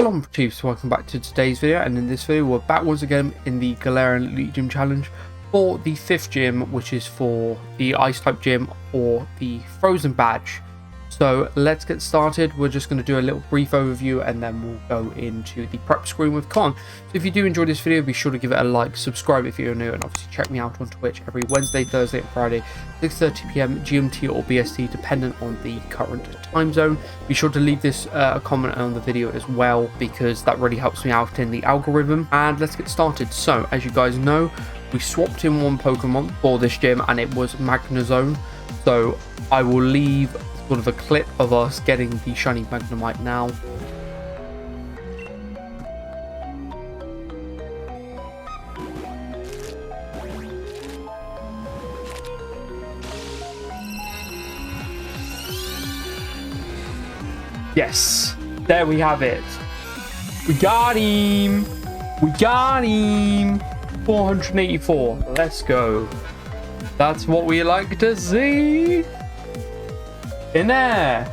Shalom Chiefs, welcome back to today's video, and in this video we're back once again in the Galarian Elite Gym Challenge for the 5th gym, which is for the Ice type gym or the Frozen badge. So let's get started. We're just going to do a little brief overview and then we'll go into the prep screen with Con. So if you do enjoy this video, be sure to give it a like, subscribe if you're new, and obviously check me out on Twitch every Wednesday, Thursday and Friday, 6:30 PM GMT or BST, dependent on the current time zone. Be sure to leave this a comment on the video as well, because that really helps me out in the algorithm. And let's get started. So as you guys know, we swapped in one Pokemon for this gym and it was Magnezone. So I will leave sort of a clip of us getting the shiny Magnemite now. Yes, there we have it. We got him. We got him. 484. Let's go. That's what we like to see. In there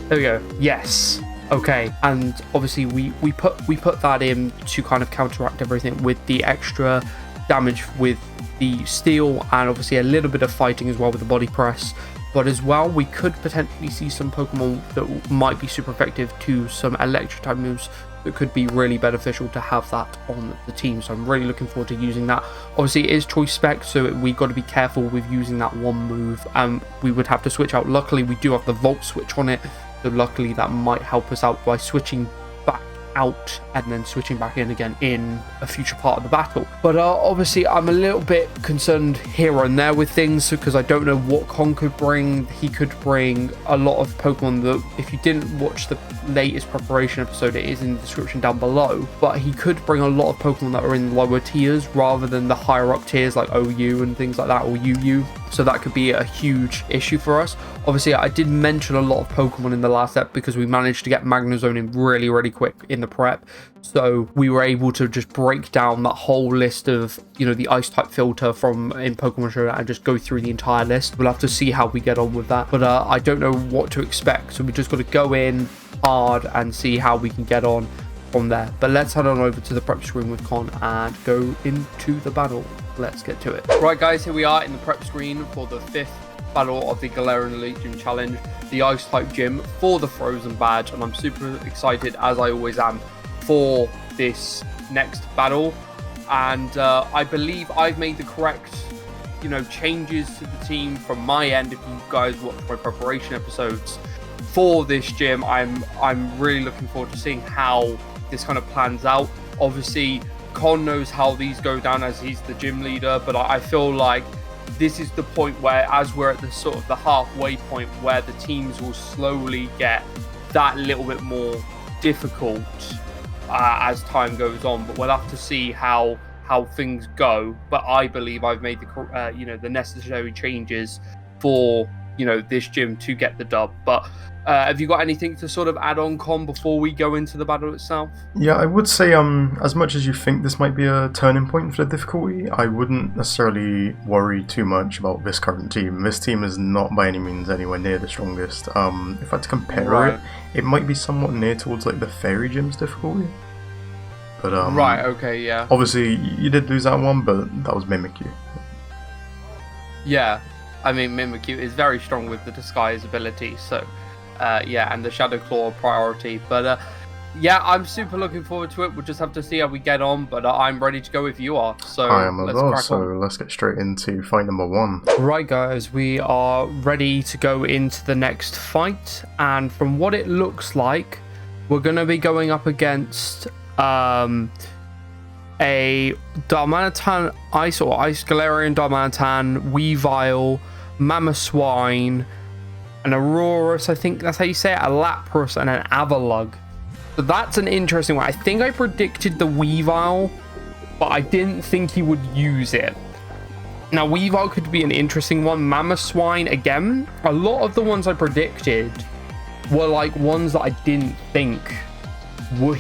we go. Yes. Okay, and obviously we put that in to kind of counteract everything with the extra damage with the steel, and obviously a little bit of fighting as well with the body press. But as well, we could potentially see some Pokemon that might be super effective to some electric type moves that could be really beneficial to have that on the team. So I'm really looking forward to using that. Obviously it is choice spec, so we got to be careful with using that one move. We would have to switch out. Luckily we do have the Volt switch on it, so luckily that might help us out by switching back out and then switching back in again in a future part of the battle. But obviously I'm a little bit concerned here and there with things, because I don't know what Con could bring. He could bring a lot of Pokemon that, if you didn't watch the latest preparation episode, it is in the description down below, but he could bring a lot of Pokemon that are in lower tiers rather than the higher up tiers like OU and things like that, or UU. So that could be a huge issue for us. Obviously I did mention a lot of Pokemon in the last ep because we managed to get Magnezone in really quick in the prep, so we were able to just break down that whole list of, you know, the ice type filter from in Pokemon Show and just go through the entire list. We'll have to see how we get on with that, but I don't know what to expect, so we just got to go in hard and see how we can get on from there. But let's head on over to the prep screen with Con and go into the battle. Let's get to it. Right guys, here we are in the prep screen for the 5th battle of the Galarian Elite Gym Challenge, the Ice type gym for the Frozen badge, and I'm super excited, as I always am, for this next battle. And I believe I've made the correct, you know, changes to the team from my end. If you guys watch my preparation episodes for this gym, I'm really looking forward to seeing how this kind of plans out. Obviously Con knows how these go down as he's the gym leader, but I feel like this is the point where, as we're at the sort of the halfway point, where the teams will slowly get that little bit more difficult as time goes on. But we'll have to see how things go. But I believe I've made the you know, the necessary changes for, you know, this gym to get the dub. But have you got anything to sort of add on, Con, before we go into the battle itself? Yeah, I would say as much as you think this might be a turning point for the difficulty, I wouldn't necessarily worry too much about this current team. This team is not by any means anywhere near the strongest. If I had to compare it might be somewhat near towards like the Fairy Gym's difficulty. But right, okay, yeah. Obviously you did lose that one, but that was Mimikyu. Yeah, I mean Mimikyu is very strong with the disguise ability, so yeah, and the Shadow Claw priority. But yeah, I'm super looking forward to it. We'll just have to see how we get on, but I'm ready to go if you are. So I am as well, so let's get straight into fight number 1. Right guys, we are ready to go into the next fight, and from what it looks like, we're going to be going up against a Darmanitan Ice, or Ice Galarian Darmanitan, Weavile, Magnezone, an Aurorus, I think that's how you say it, a Lapras, and an Avalugg. So that's an interesting one. I think I predicted the Weavile, but I didn't think he would use it. Now Weavile could be an interesting one. Magnezone, again, a lot of the ones I predicted were like ones that I didn't think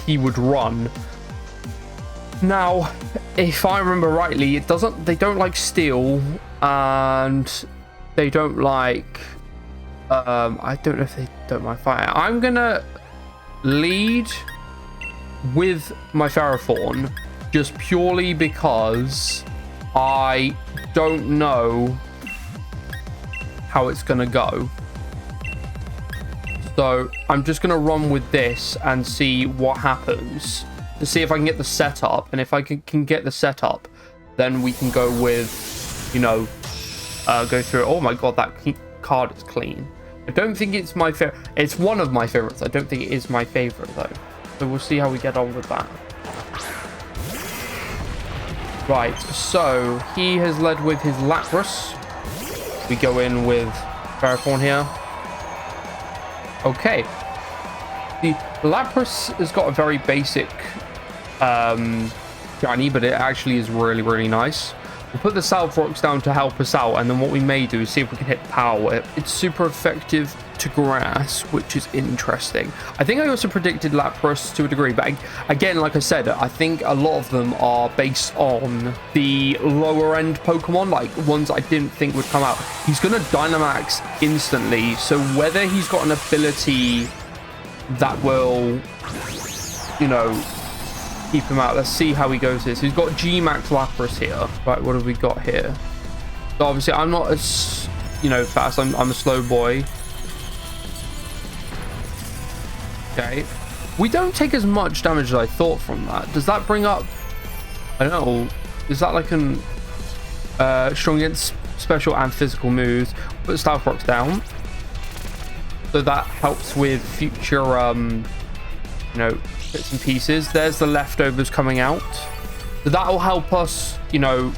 he would run. Now, if I remember rightly, they don't like steel, and they don't like I don't know if they don't mind fire. I'm gonna lead with my Ferrothorn, just purely because I don't know how it's going to go. So I'm just going to run with this and see what happens, to see if I can get the setup. And if I can get the setup, then we can go with, you know, go through it. Oh my god, that card is clean. I don't think it's my favorite. It's one of my favorites. I don't think it is my favorite though. So we'll see how we get on with that. Right, so he has led with his Lapras. We go in with Ferrothorn here. Okay. The Lapras has got a very basic shiny, but it actually is really, really nice. We'll put the Salve Rocks down to help us out, and then what we may do is see if we can hit Power Whip. It's super effective to grass, which is interesting. I think I also predicted Lapras to a degree, but again, like I said, I think a lot of them are based on the lower end Pokemon, like ones I didn't think would come out. He's going to Dynamax instantly, so whether he's got an ability that will, you know, keep him out. Let's see how he goes this. He's got G-Max Lapras here. Right, what have we got here? So obviously I'm not as, you know, fast. I'm a slow boy. Okay. We don't take as much damage as I thought from that. Does that bring up, I don't know, is that like an strong against special and physical moves? Put the Stealth Rocks down. So that helps with future, you know, bits and pieces. There's the leftovers coming out. So that'll help us, you know,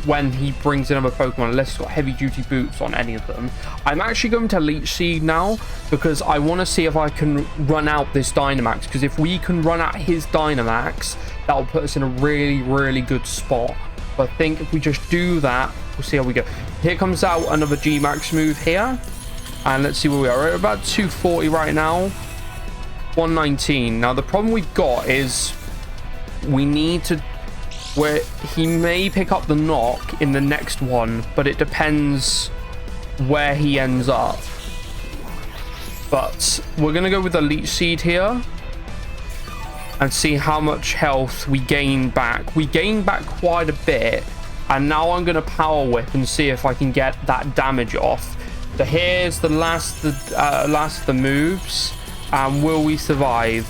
when he brings in other Pokemon, unless he's got heavy duty boots on any of them. I'm actually going to Leech Seed now because I want to see if I can run out this Dynamax, because if we can run out his Dynamax, that'll put us in a really, really good spot. But I think if we just do that, we'll see how we go. Here comes out another G-Max move here. And let's see where we are. We're at about 240 right now. 119. Now the problem we've got is we need to, where he may pick up the knock in the next one, but it depends where he ends up. But we're gonna go with the Leech Seed here and see how much health we gain back. We gain back quite a bit, and now I'm gonna Power Whip and see if I can get that damage off. So here's the last of the moves. And will we survive?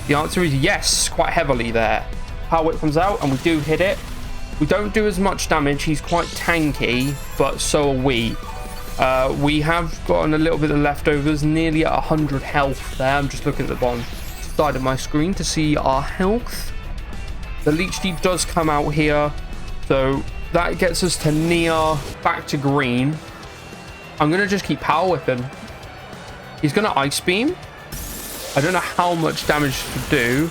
The answer is yes, quite heavily there. Power Whip comes out and we do hit it. We don't do as much damage. He's quite tanky, but so are we. We have gotten a little bit of leftovers, nearly at 100 health there. I'm just looking at the bottom side of my screen to see our health. The Leech Seed does come out here, so that gets us to near back to green. I'm going to just keep Power Whipping. He's going to Ice Beam. I don't know how much damage to do,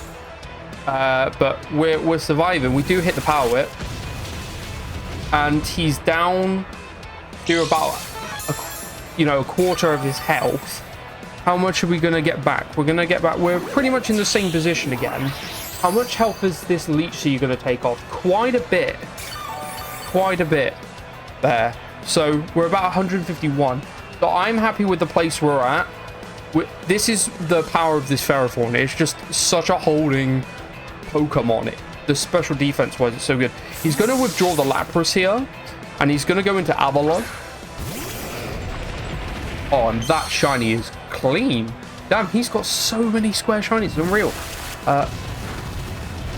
but we're surviving. We do hit the Power Whip, and he's down to about a quarter of his health. How much are we gonna get back? We're gonna get back. We're pretty much in the same position again. How much health is this Leech Seed gonna take off? Quite a bit there. So we're about 151. So I'm happy with the place we're at. This is the power of this Ferrothorn. It's just such a holding Pokemon. The special defense wise, it's so good. He's going to withdraw the Lapras here, and he's going to go into Avalon. Oh, and that shiny is clean. Damn, he's got so many square shinies. It's unreal.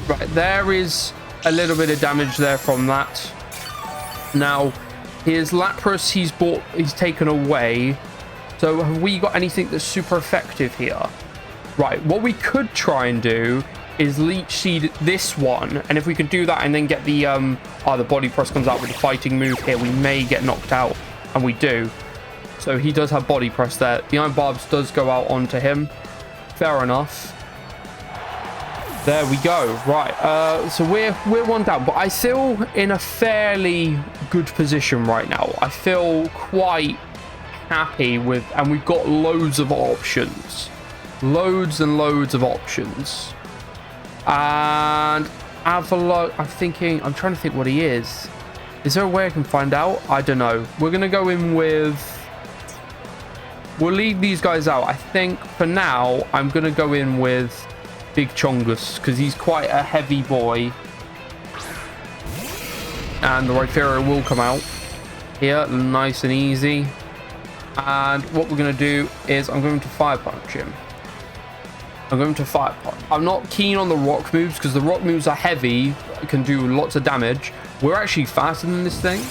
Right, there is a little bit of damage there from that. Now, his Lapras he's taken away. So have we got anything that's super effective here? Right, what we could try and do is Leech Seed this one. And if we could do that and then get the the Body Press comes out with the fighting move here, we may get knocked out. And we do. So he does have Body Press there. The Iron Barbs does go out onto him. Fair enough. There we go. Right, so we're one down. But I feel in a fairly good position right now. I feel quite happy with, and we've got loads of options, loads and loads of options. And Avalon, I'm trying to think what he is. Is there a way I can find out? I don't know. We're gonna go in with, we'll leave these guys out. I think for now I'm gonna go in with Big Chongus, because he's quite a heavy boy. And the Rhyperior will come out here, nice and easy. And what we're going to do is I'm going to Fire Punch him. I'm going to Fire Punch. I'm not keen on the rock moves because the rock moves are heavy, can do lots of damage. We're actually faster than this thing,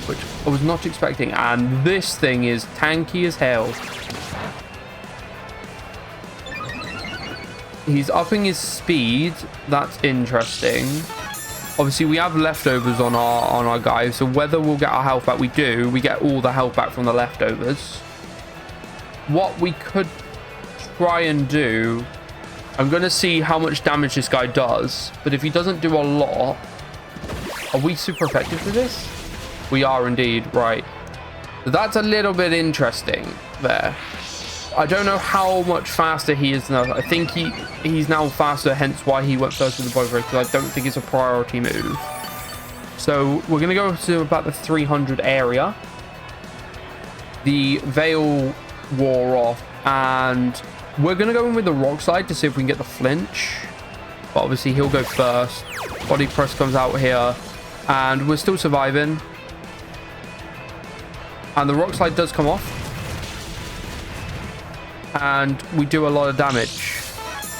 which I was not expecting. And this thing is tanky as hell. He's upping his speed. That's interesting. Obviously, we have leftovers on our guy, so whether we'll get our health back, we do. We get all the health back from the leftovers. What we could try and do, I'm going to see how much damage this guy does, but if he doesn't do a lot, are we super effective with this? We are indeed, right. So that's a little bit interesting there. I don't know how much faster he is now. I think he's now faster, hence why he went first with the body break, because I don't think it's a priority move. So we're going to go to about the 300 area. The Veil wore off, and we're going to go in with the Rock Slide to see if we can get the flinch. But obviously he'll go first. Body Press comes out here, and we're still surviving. And the Rock Slide does come off. And we do a lot of damage,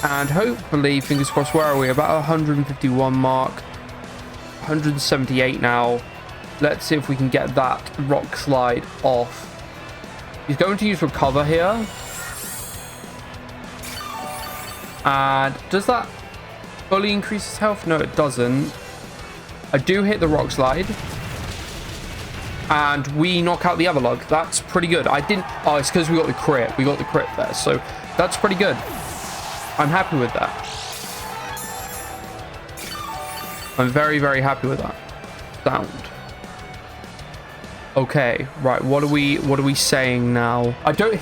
and hopefully, fingers crossed, where are we? About 151 mark, 178 now. Let's see if we can get that Rock Slide off. He's going to use Recover here, and does that fully increase his health? No, it doesn't. I do hit the Rock Slide, and we knock out the Everlug. That's pretty good. I didn't... Oh, it's because we got the crit. We got the crit there. So that's pretty good. I'm happy with that. I'm very, very happy with that. Sound. Okay, right. What are we saying now?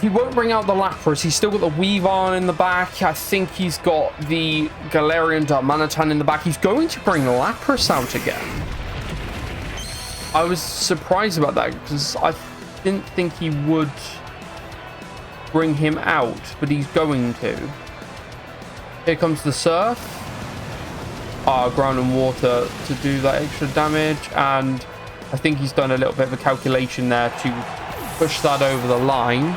He won't bring out the Lapras. He's still got the Weavile in the back. I think he's got the Galarian Darmanitan in the back. He's going to bring the Lapras out again. I was surprised about that because I didn't think he would bring him out, but he's going to. Here comes the Surf. Ground and Water to do that extra damage, and I think he's done a little bit of a calculation there to push that over the line.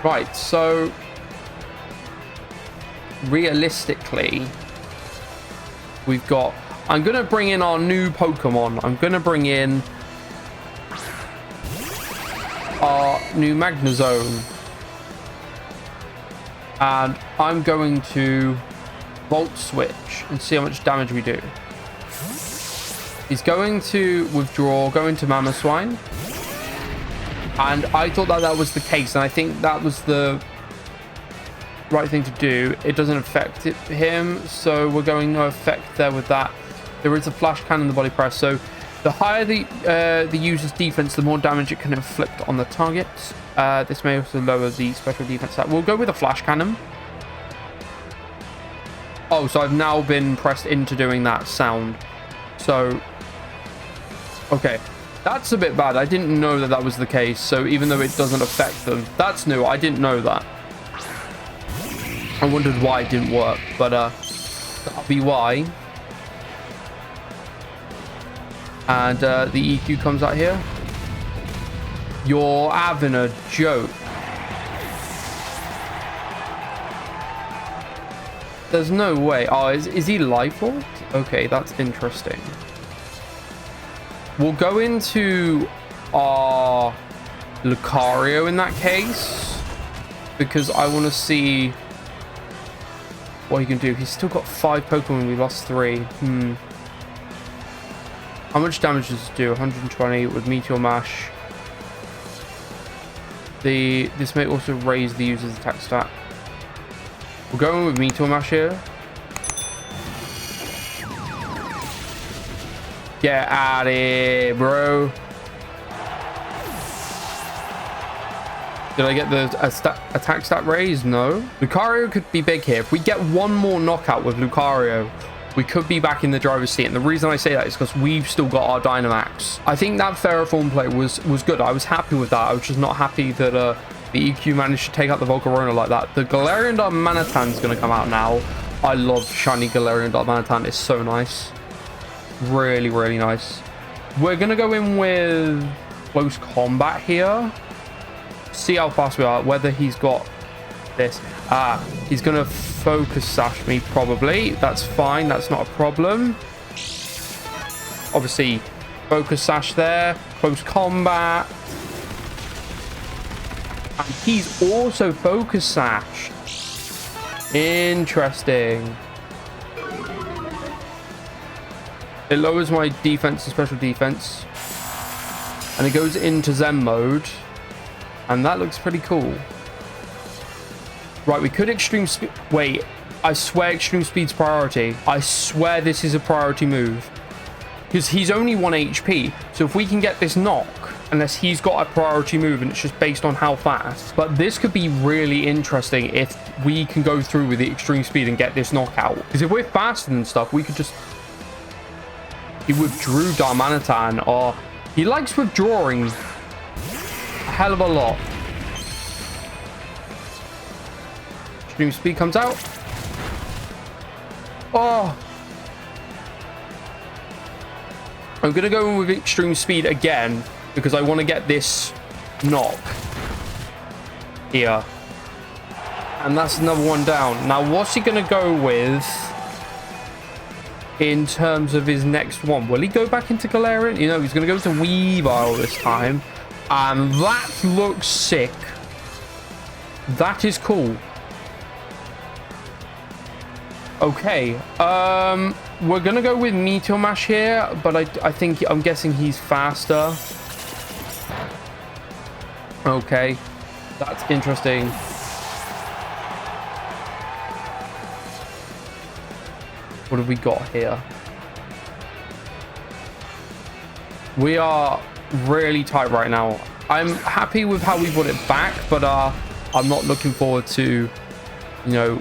Right, so realistically, we've got... I'm going to bring in our new Pokemon. I'm going to bring in our new Magnezone. And I'm going to Volt Switch and see how much damage we do. He's going to withdraw, go into Magnezone. And I thought that was the case, and I think that was the right thing to do. It doesn't affect him, so we're going no effect there with that. There is a Flash Cannon in the Body Press, so the higher the user's defense, the more damage it can inflict on the target. This may also lower the special defense stat. We'll go with a Flash Cannon. Oh, so I've now been pressed into doing that sound. So, okay. That's a bit bad. I didn't know that was the case, so even though it doesn't affect them. That's new. I didn't know that. I wondered why it didn't work, but that'll be why. And the EQ comes out here. You're having a joke. There's no way. Oh, is he life orb? Okay, that's interesting. We'll go into our Lucario in that case, because I want to see what he can do. He's still got 5 Pokemon. We lost 3. How much damage does it do? 120 with Meteor Mash. This may also raise the user's attack stat. We're going with Meteor Mash here. Get out of here, bro. Did I get the attack stat raised? No. Lucario could be big here. If we get one more knockout with Lucario, we could be back in the driver's seat. And the reason I say that is because we've still got our Dynamax. I think that Ferrothorn play was good. I was happy with that. I was just not happy that The EQ managed to take out the Volcarona like that. The Galarian Darmanitan is going to come out now. I love shiny Galarian Darmanitan. It's so nice. Really, really nice. We're going to go in with close combat here. See how fast we are. Whether he's got this. He's going to focus sash me probably. That's fine. That's not a problem. Obviously, focus sash there. Close combat. And he's also focus sash. Interesting. It lowers my defense and special defense. And it goes into Zen mode. And that looks pretty cool. Right, we could extreme speed. Wait, I swear extreme speed's priority. I swear this is a priority move. Because he's only 1 HP. So if we can get this knock, unless he's got a priority move and it's just based on how fast. But this could be really interesting if we can go through with the extreme speed and get this knockout. Because if we're faster than stuff, we could just... He withdrew Darmanitan, or he likes withdrawing a hell of a lot. Extreme speed comes out. Oh. I'm going to go in with extreme speed again because I want to get this knock here. And that's another one down. Now, what's he going to go with in terms of his next one? Will he go back into Galarian? You know, he's going to go to Weavile this time. And that looks sick. That is cool. Okay. We're going to go with Meteor Mash here, but I'm guessing he's faster. Okay. That's interesting. What have we got here? We are really tight right now. I'm happy with how we brought it back, but I'm not looking forward to, you know,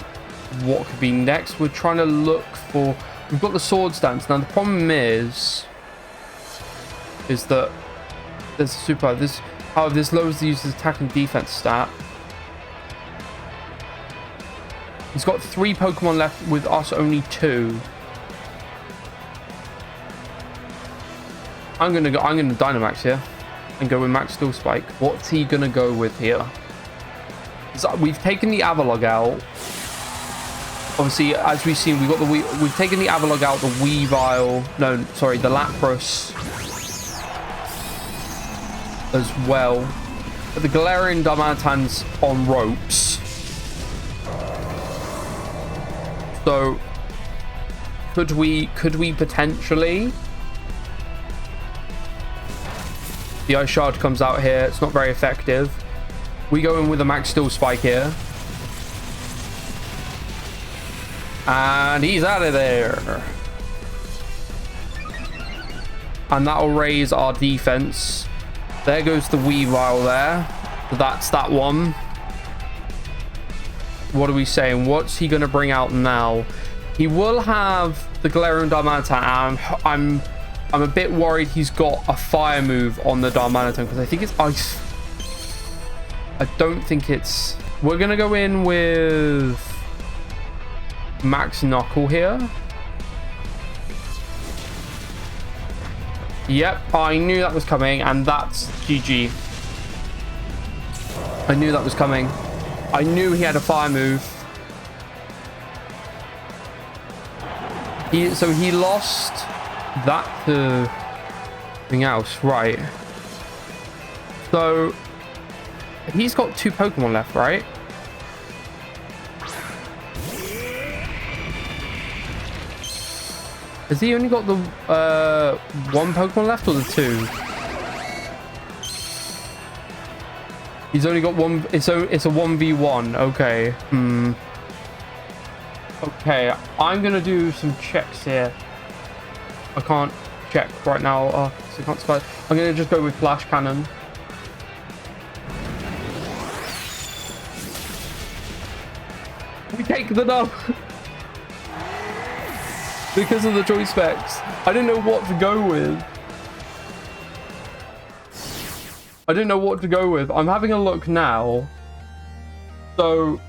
what could be next. We're trying to look for... We've got the Sword Stance. Now, the problem is that there's a super... However, this lowers the user's attack and defense stat. He's got 3 Pokemon left, with us only 2. I'm gonna Dynamax here and go with Max Steel Spike. What's he gonna go with here? So we've taken the Avalog out. Obviously, as we've seen, we've taken the Avalog out, the Weavile. No, sorry, the Lapras as well. But the Galarian Darmanitan's on ropes. So could we potentially... The Ice Shard comes out here. It's not very effective. We go in with a Max Steel Spike here. And he's out of there. And that'll raise our defense. There goes the Weavile there. So that's that one. What are we saying? What's he going to bring out now? He will have the Galarian Darmanitan. I'm a bit worried he's got a fire move on the Darmanitan because I think it's ice. I don't think it's... We're going to go in with Max Knuckle here. Yep, I knew that was coming, and that's GG. I knew that was coming. I knew he had a fire move. So he lost that to something else, right? So he's got 2 Pokemon left, right? Has he only got the 1 Pokemon left, or the 2? He's only got 1. It's a 1v1. Okay. Okay, I'm gonna do some checks here. I can't check right now. So I can't spy. I'm gonna just go with Flash Cannon. We take the dub. Because of the choice specs. I didn't know what to go with. I'm having a look now. So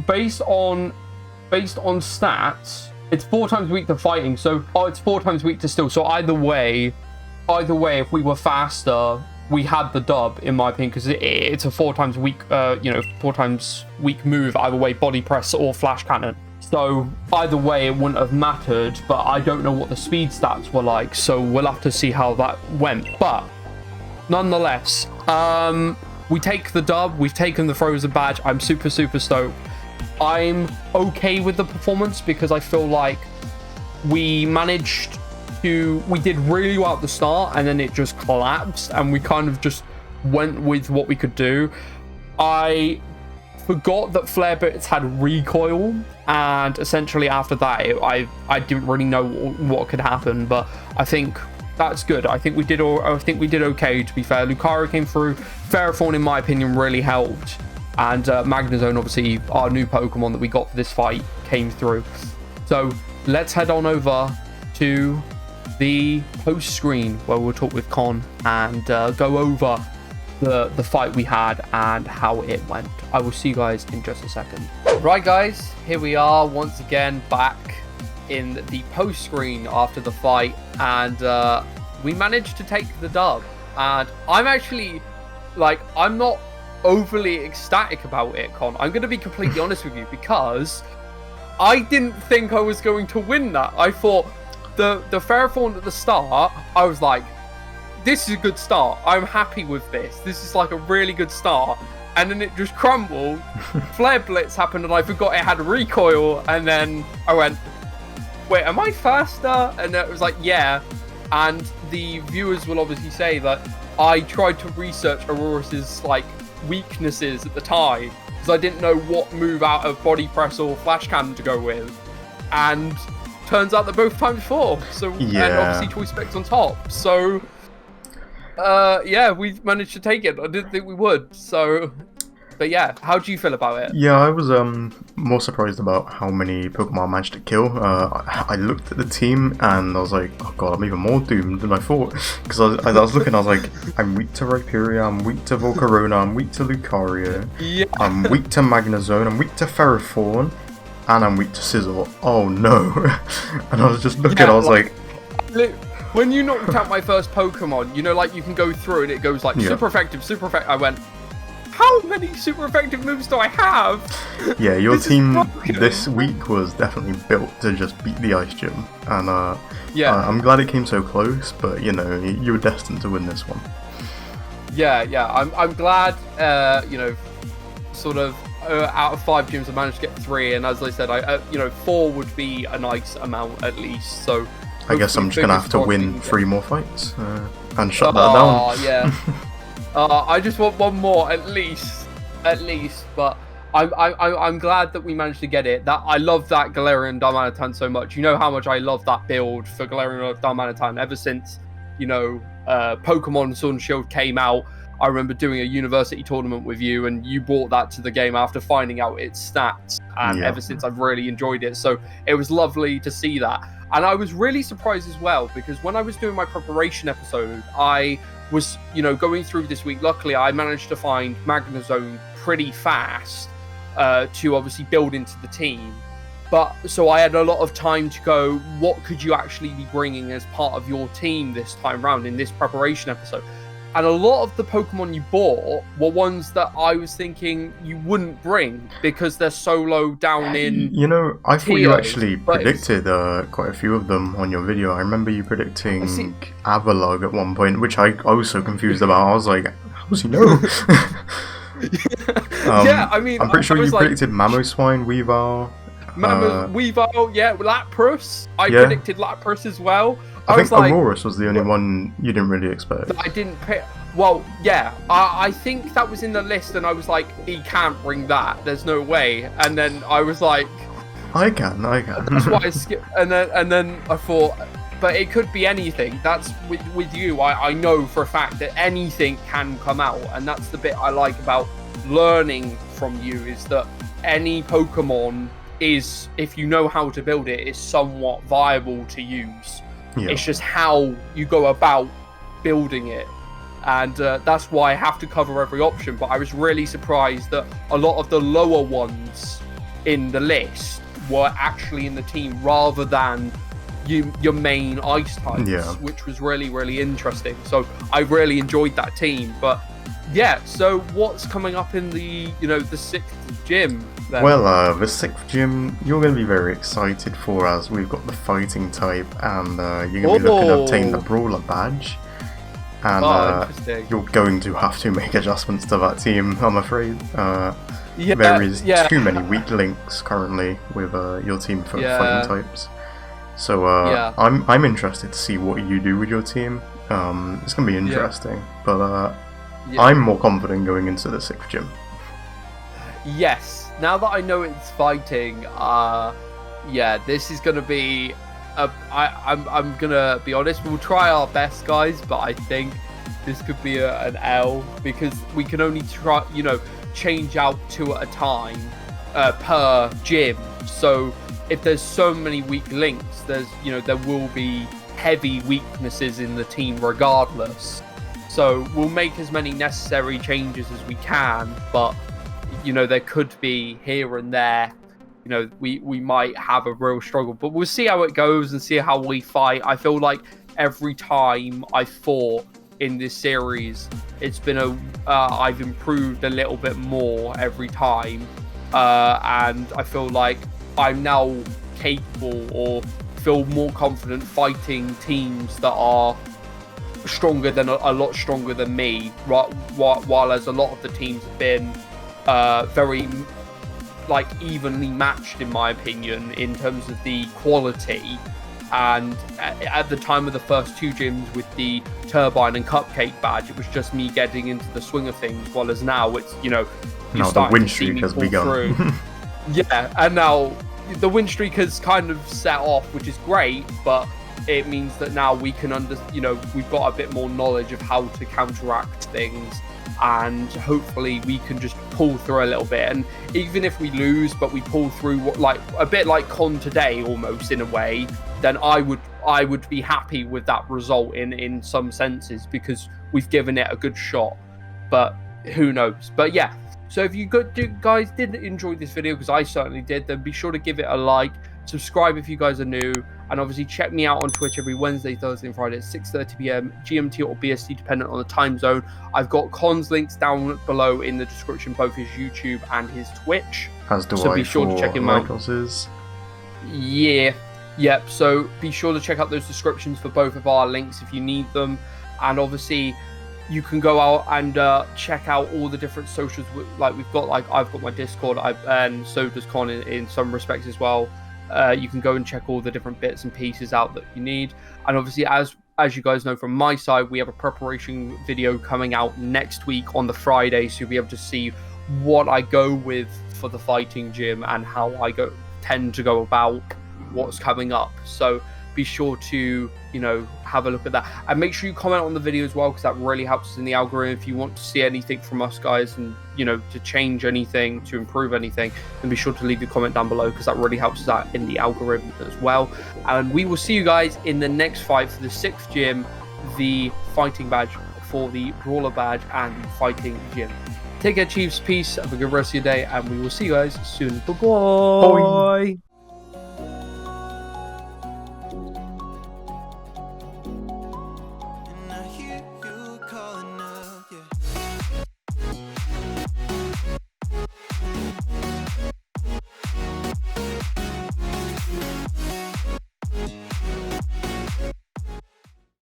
based on stats, it's 4 times weak to fighting. So it's 4 times weak to steel. So either way, if we were faster, we had the dub, in my opinion, because it's a 4 times weak, 4 times weak move either way, body press or flash cannon. So either way, it wouldn't have mattered. But I don't know what the speed stats were like, so we'll have to see how that went. But nonetheless, we take the dub. We've taken the Frozen badge. I'm super stoked. I'm okay with the performance because I feel like we did really well at the start and then it just collapsed and we kind of just went with what we could do. I forgot that Flare Blitz had recoil, and essentially after that I didn't really know what could happen, but I think that's good. I think we did okay, to be fair. Lucario came through. Ferrothorn, in my opinion, really helped. And Magnezone, obviously, our new Pokemon that we got for this fight, came through. So let's head on over to the post screen where we'll talk with Con and go over the fight we had and how it went. I will see you guys in just a second. Right, guys, here we are once again back in the post screen after the fight, and we managed to take the dub. And I'm actually, I'm not overly ecstatic about it, Con. I'm going to be completely honest with you, because I didn't think I was going to win that. I thought the Ferrothorn at the start, I was like, this is a good start. I'm happy with this. This is like a really good start. And then it just crumbled. Flare Blitz happened and I forgot it had recoil. And then I went, wait, am I faster? And it was like, yeah. And the viewers will obviously say that I tried to research Aurorus's weaknesses at the time because I didn't know what move out of body press or flash cannon to go with, and turns out they're both times 4. So yeah. And obviously choice specs on top. So yeah, we managed to take it. I didn't think we would. So, but yeah, how do you feel about it? Yeah, I was more surprised about how many Pokemon I managed to kill. I looked at the team and I was like, oh god, I'm even more doomed than I thought. Because I was looking, I was like, I'm weak to Rhyperior, I'm weak to Volcarona, I'm weak to Lucario, yeah. I'm weak to Magnezone, I'm weak to Ferrothorn, and I'm weak to Sizzle. Oh no. And I was just looking, yeah, I was like... When you knocked out my first Pokemon, you know, you can go through and it goes yeah. super effective, super effective. I went, how many super effective moves do I have? Yeah, your team this week was definitely built to just beat the Ice Gym. And yeah, I'm glad it came so close, but you know, you were destined to win this one. Yeah, I'm glad, you know, sort of out of 5 gyms I managed to get 3, and as I said, 4 would be a nice amount at least. So I guess I'm just gonna have to win 3 more fights and shut that down. Yeah. I just want 1 more at least. But I'm glad that we managed to get it. That I love that Galarian Darmanitan so much. You know how much I love that build for Galarian Darmanitan ever since, you know, Pokemon Sword and Shield came out. I remember doing a university tournament with you, and you brought that to the game after finding out its stats. And ever since, I've really enjoyed it. So it was lovely to see that. And I was really surprised as well, because when I was doing my preparation episode, I was, you know, going through this week. Luckily, I managed to find Magnezone pretty fast to obviously build into the team. But so I had a lot of time to go, what could you actually be bringing as part of your team this time round in this preparation episode? And a lot of the Pokemon you bought were ones that I was thinking you wouldn't bring because they're so low down in. You know, I thought you actually predicted quite a few of them on your video. I remember you predicting Avalugg at one point, which I was so confused about. I was like, how does he know? Yeah, I mean, I'm pretty sure you predicted Mamoswine, Weavile. Weavile, yeah, Lapras. I predicted Lapras as well. I think Aurorus was the only one you didn't really expect. I didn't pick. Well, yeah, I think that was in the list, and I was like, he can't bring that. There's no way. And then I was like, I can. That's why I skipped. And then I thought, but it could be anything. That's with you. I know for a fact that anything can come out, and that's the bit I like about learning from you, is that any Pokemon is, if you know how to build it, is somewhat viable to use. Yeah. It's just how you go about building it. and that's why I have to cover every option. But I was really surprised that a lot of the lower ones in the list were actually in the team rather than your main ice types, which was really, really interesting. So I really enjoyed that team. But yeah, so what's coming up in the the 6th gym then? Well, the 6th gym you're going to be very excited for, as we've got the fighting type, and you're going to be looking to obtain the brawler badge. And you're going to have to make adjustments to that team, I'm afraid. There is too many weak links currently with your team for fighting types. So I'm interested to see what you do with your team. It's going to be interesting, but I'm more confident going into the 6th gym. Yes, now that I know it's fighting, this is going to be I'm gonna be honest, we'll try our best, guys, but I think this could be an L, because we can only try, change out 2 at a time per gym. So if there's so many weak links, there will be heavy weaknesses in the team regardless. So we'll make as many necessary changes as we can, but there could be here and there. We might have a real struggle, but we'll see how it goes and see how we fight. I feel like every time I fought in this series, it's been I've improved a little bit more every time, and I feel like I'm now capable or feel more confident fighting teams that are stronger than a lot stronger than me. While as a lot of the teams have been very evenly matched, in my opinion, in terms of the quality. And at the time of the first 2 gyms with the turbine and cupcake badge, it was just me getting into the swing of things, while as now it's now the win streak has begun. And now the win streak has kind of set off, which is great, but it means that now we can we've got a bit more knowledge of how to counteract things, and hopefully we can just pull through a little bit. And even if we lose, but we pull through a bit like Con today, almost in a way, then I would be happy with that result in some senses, because we've given it a good shot. But who knows? But yeah, so if you guys did enjoy this video, because I certainly did, then be sure to give it a like, subscribe if you guys are new, and obviously check me out on Twitch every Wednesday, Thursday and Friday at 6:30 p.m. GMT or BST, dependent on the time zone. I've got Con's links down below in the description, both his YouTube and his Twitch. As do so I be sure to check him out. Yep, so be sure to check out those descriptions for both of our links if you need them. And obviously you can go out and check out all the different socials. I've got my Discord, and so does Con in some respects as well. You can go and check all the different bits and pieces out that you need. And obviously, as you guys know from my side, we have a preparation video coming out next week on the Friday, so you'll be able to see what I go with for the fighting gym and how I tend to go about what's coming up. So be sure to have a look at that, and make sure you comment on the video as well, because that really helps us in the algorithm. If you want to see anything from us, guys, and to change anything, to improve anything, then be sure to leave your comment down below, because that really helps us out in the algorithm as well. And we will see you guys in the next fight for the 6th gym, the fighting badge for the brawler badge and the fighting gym. Take care, Chiefs. Peace. Have a good rest of your day, and we will see you guys soon. Bye-bye.